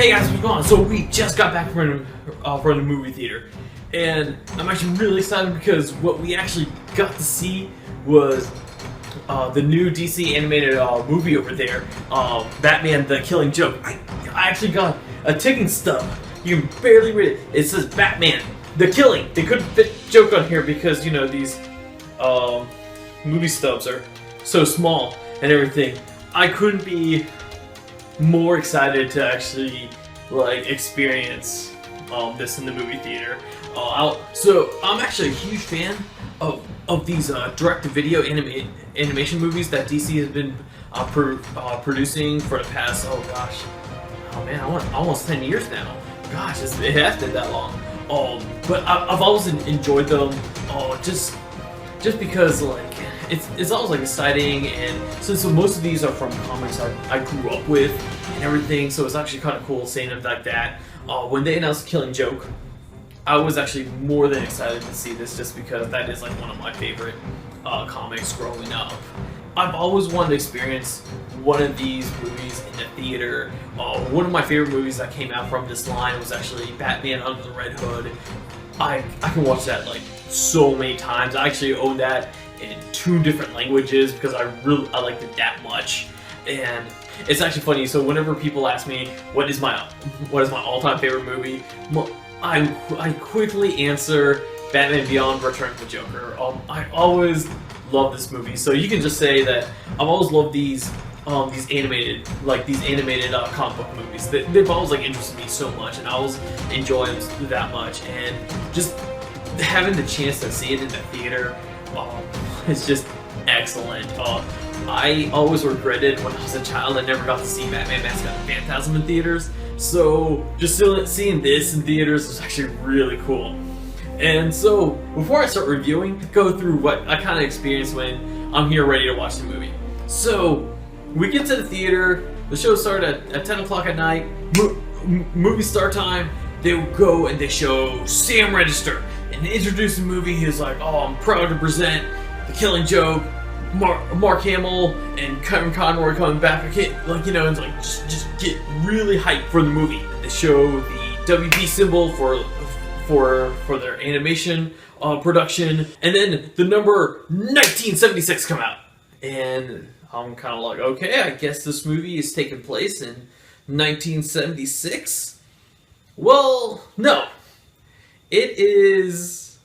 Hey guys, what's going on? So we just got back from the movie theater, and I'm actually really excited because what we actually got to see was the new DC animated movie over there, Batman: The Killing Joke. I actually got a ticking stub. You can barely read it. It says Batman: The Killing. They couldn't fit joke on here because you know these movie stubs are so small and everything. I couldn't be more excited to actually experience this in the movie theater. So I'm actually a huge fan of these direct-to-video animation movies that DC has been producing for the past almost 10 years now. Gosh, it has been that long. But I've always enjoyed them. Just because it's always exciting, and so most of these are from comics I grew up with and everything, so it's actually kind of cool seeing them like that. When they announced Killing Joke, I was actually more than excited to see this just because that is one of my favorite comics growing up. I've always wanted to experience one of these movies in the theater. One of my favorite movies that came out from this line was actually Batman Under the Red Hood. I can watch that so many times. I actually own that in 2 different languages because I liked it that much. And it's actually funny. So whenever people ask me what is my all-time favorite movie, I quickly answer Batman Beyond: Return of the Joker. I always love this movie. So you can just say that I've always loved these animated comic book movies. They've always interested me so much, and I always enjoy them that much. And just having the chance to see it in the theater, it's just excellent. I always regretted when I was a child I never got to see Batman: Mask of the Phantasm in theaters. So just seeing this in theaters was actually really cool. And so before I start reviewing, go through what I kind of experienced when I'm here ready to watch the movie. So we get to the theater, the show started at 10 o'clock at night, movie start time, they go and they show Sam Register, and they introduce the movie. He's like, oh, I'm proud to present The Killing Joke, Mark Hamill and Kevin Conroy coming back. I can't, it's just get really hyped for the movie. They show the WB symbol for their animation production, and then the number 1976 come out, and I'm kind of like, okay, I guess this movie is taking place in 1976. Well, no, it is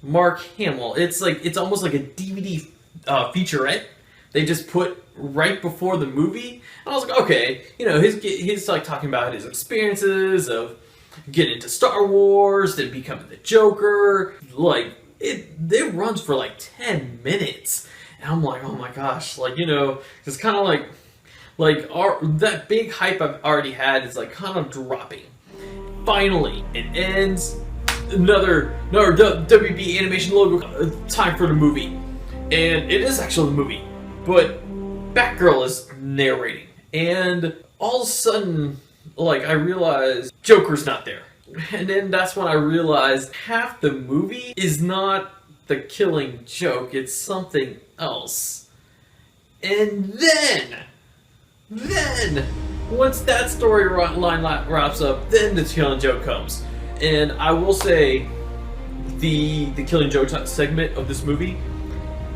Mark Hamill. It's almost like a DVD featurette they just put right before the movie. And I was like, okay, he's talking about his experiences of getting into Star Wars, then becoming the Joker. It runs for 10 minutes. And I'm like, oh my gosh, it's kind of that big hype I've already had is kind of dropping. Finally, it ends. Another WB animation logo. Time for the movie, and it is actually the movie, but Batgirl is narrating, and all of a sudden, I realized Joker's not there, and then that's when I realized half the movie is not The Killing Joke, it's something else. And then once that storyline wraps up, then The Killing Joke comes. And I will say the Killing Joke segment of this movie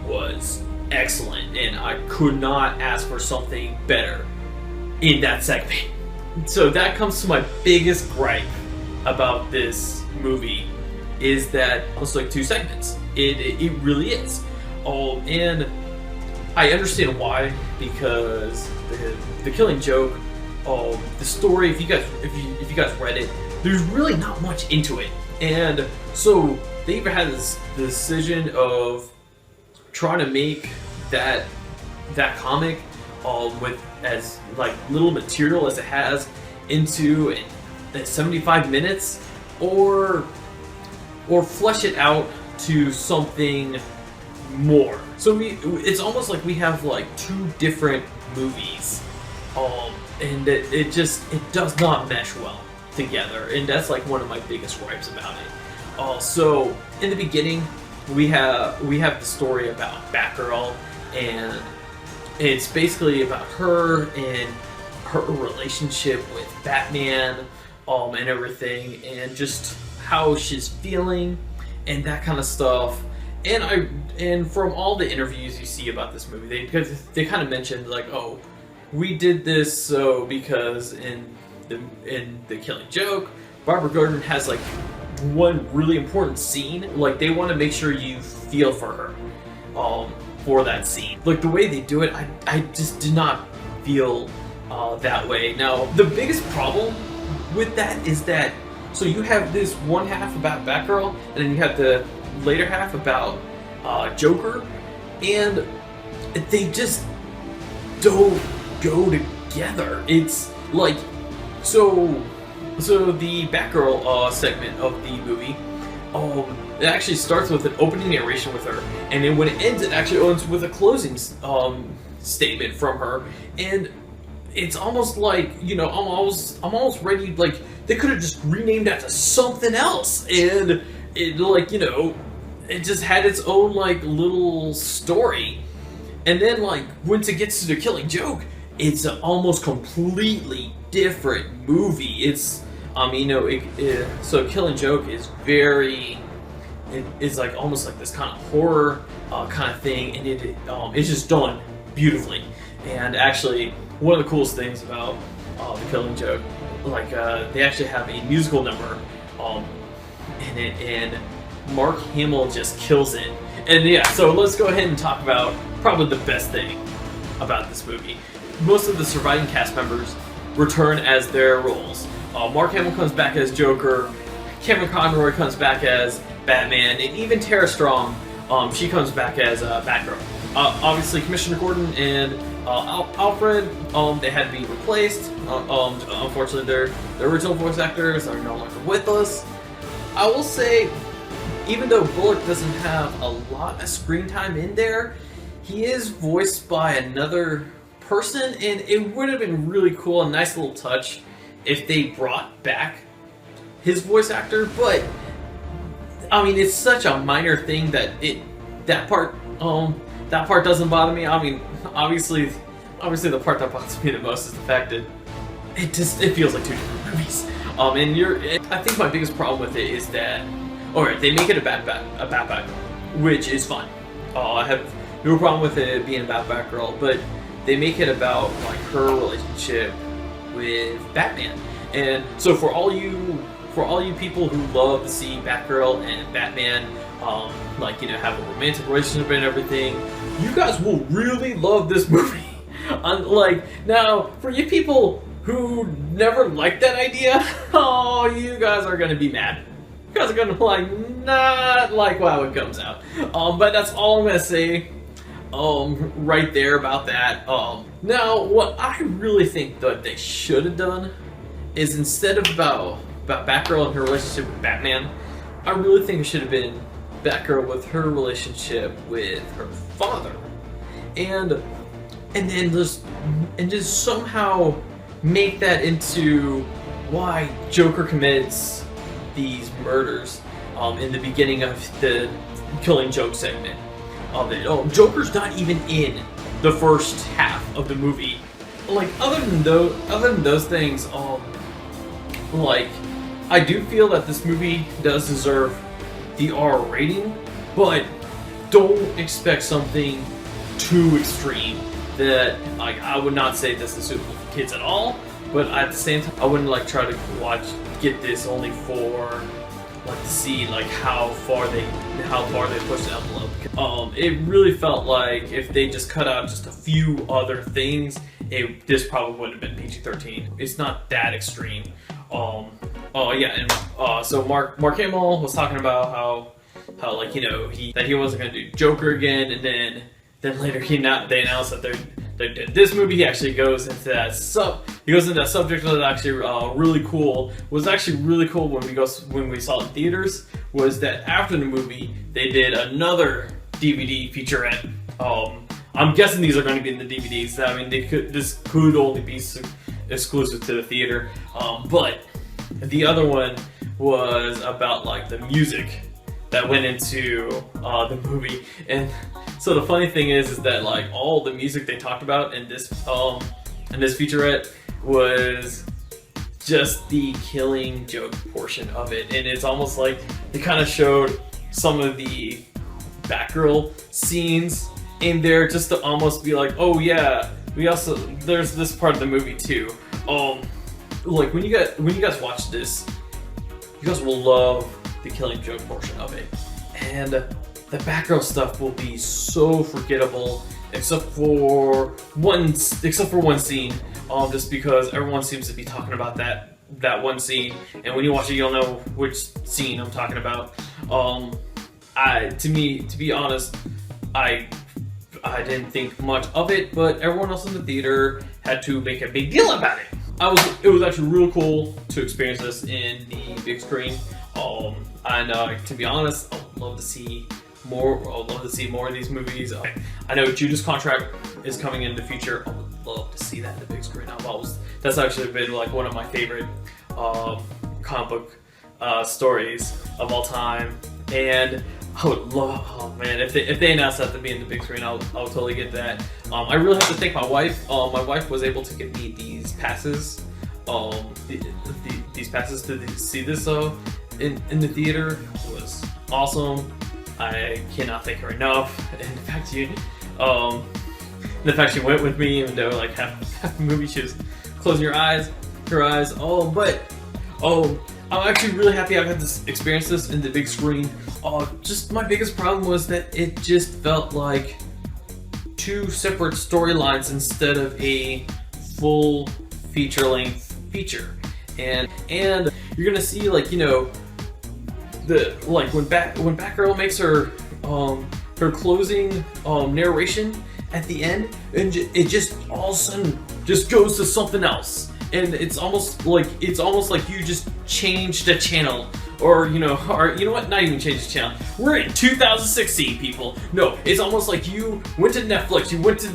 was excellent, and I could not ask for something better in that segment. So that comes to my biggest gripe about this movie, is that it's 2 segments. It really is. And I understand why, because the Killing Joke, the story, if you guys read it, there's really not much into it. And so they even had this decision of trying to make that comic with as little material as it has into 75 minutes, or flesh it out to something more. So it's almost like we have 2 different movies, and it does not mesh well together, and that's one of my biggest gripes about it. So in the beginning, we have the story about Batgirl, and it's basically about her and her relationship with Batman, and everything, and just how she's feeling, and that kind of stuff. And from all the interviews you see about this movie, they kind of mentioned like, oh, we did this so because in the Killing Joke, Barbara Gordon has like one really important scene. Like they want to make sure you feel for her, for that scene. Like the way they do it, I just did not feel that way. Now the biggest problem with that is that so you have this one half about Batgirl, and then you have the later half about Joker, and they just don't go together. It's like so the Batgirl segment of the movie, it actually starts with an opening narration with her, and then when it ends, it actually ends with a closing statement from her, and it's almost like, you know, I'm almost ready, like they could have just renamed that to something else, and it, like, you know, it just had its own like little story. And then like once it gets to the Killing Joke, it's an almost completely different movie. It's you know, so Killing Joke is it's like almost like this kind of horror kind of thing, and it's just done beautifully. And actually, one of the coolest things about the Killing Joke, like they actually have a musical number in it, and Mark Hamill just kills it. And yeah, so let's go ahead and talk about probably the best thing about this movie. Most of the surviving cast members return as their roles. Mark Hamill comes back as Joker, Cameron Conroy comes back as Batman, and even Tara Strong, she comes back as Batgirl. Obviously, Commissioner Gordon and Alfred, they had to be replaced. Unfortunately, their original voice actors are no longer with us. I will say, even though Bullock doesn't have a lot of screen time in there, he is voiced by another person, and it would have been really cool, a nice little touch, if they brought back his voice actor. But I mean, it's such a minor thing that that part doesn't bother me. I mean, obviously the part that bothers me the most is the fact that it feels like two different movies. I think my biggest problem with it is that, alright, they make it a Batgirl, which is fine. I have no problem with it being a Batgirl, but they make it about like her relationship with Batman. And so for all you people who love to see Batgirl and Batman, like, you know, have a romantic relationship and everything, you guys will really love this movie. Like, now, for you people who never liked that idea, oh, you guys are gonna be mad. You guys are gonna like not like how it comes out. But that's all I'm gonna say right there about that. Now, what I really think that they should have done is, instead of about Batgirl and her relationship with Batman, I really think it should have been Batgirl with her relationship with her father, and then just somehow make that into why Joker commits these murders in the beginning of the Killing Joke segment of it. Joker's not even in the first half of the movie. Like, other than those things, like, I do feel that this movie does deserve the R rating, but don't expect something too extreme. That, like, I would not say this is suitable for kids at all, but at the same time, I wouldn't like try to get this only for like to see like how far they push the envelope. It really felt like if they just cut out just a few other things, this probably would have been PG-13. It's not that extreme. Yeah, and so Mark Hamill was talking about how like, you know, that he wasn't gonna do Joker again, and then later they announced that they did this movie. He actually goes into that subject that actually really cool. Was actually really cool when we saw it in theaters, was that after the movie they did another DVD featurette. I'm guessing these are going to be in the DVDs. I mean, this could only be exclusive to the theater, but the other one was about like the music that went into the movie. And so the funny thing is that like all the music they talked about in this featurette was just the Killing Joke portion of it, and it's almost like they kind of showed some of the Batgirl scenes in there just to almost be like, oh yeah, there's this part of the movie too. Like when you guys watch this, you guys will love the Killing Joke portion of it, and the Batgirl stuff will be so forgettable, except for one scene. Just because everyone seems to be talking about that one scene, and when you watch it, you'll know which scene I'm talking about. To be honest, I didn't think much of it, but everyone else in the theater had to make a big deal about it. It was actually real cool to experience this in the big screen. And to be honest, I would love to see more. I would love to see more of these movies. I know Judas Contract is coming in the future. I would love to see that in the big screen. That's actually been like one of my favorite comic book stories of all time, and I would love. Oh man, if they announced that to be in the big screen, I'll totally get that. I really have to thank my wife. My wife was able to get me these passes. These passes to see this in the theater. It was awesome. I cannot thank her enough. And the fact she went with me, even though like half the movie she was closing her eyes. I'm actually really happy I got to experience this in the big screen. Just my biggest problem was that it just felt like two separate storylines instead of a full feature-length feature. And you're gonna see, like, you know, when Batgirl makes her closing narration at the end, and it just all of a sudden just goes to something else, and it's almost like you just changed the channel, or you know what? Not even change the channel. We're in 2016, people. No, it's almost like you went to Netflix, you went to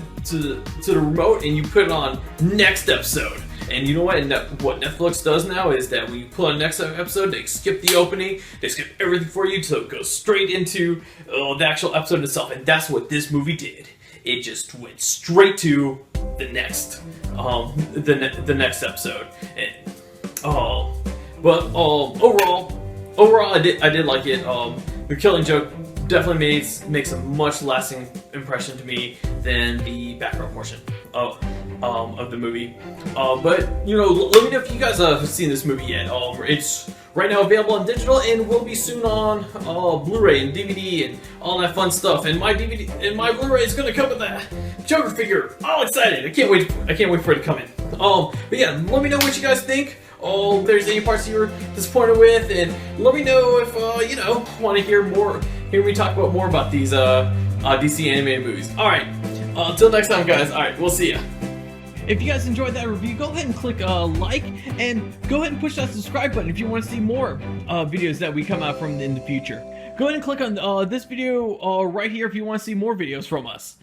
the remote, and you put it on next episode. And you know what? What Netflix does now is that when you put on next episode, they skip the opening, they skip everything for you, so it goes straight into the actual episode itself. And that's what this movie did. It just went straight to the next episode. And, but overall, I did like it. The Killing Joke definitely makes a much lasting impression to me than the Batgirl portion of the movie. But you know, let me know if you guys have seen this movie yet. It's right now available on digital and will be soon on Blu-ray and DVD and all that fun stuff. And my DVD and my Blu-ray is gonna come with that Joker figure. All excited! I can't wait for it to come in. But yeah, let me know what you guys think. If there's any parts you were disappointed with, and let me know if want to hear me talk more about these DC animated movies. All right, until next time, guys. All right, we'll see ya. If you guys enjoyed that review, go ahead and click like, and go ahead and push that subscribe button if you want to see more videos that we come out from in the future. Go ahead and click on this video right here if you want to see more videos from us.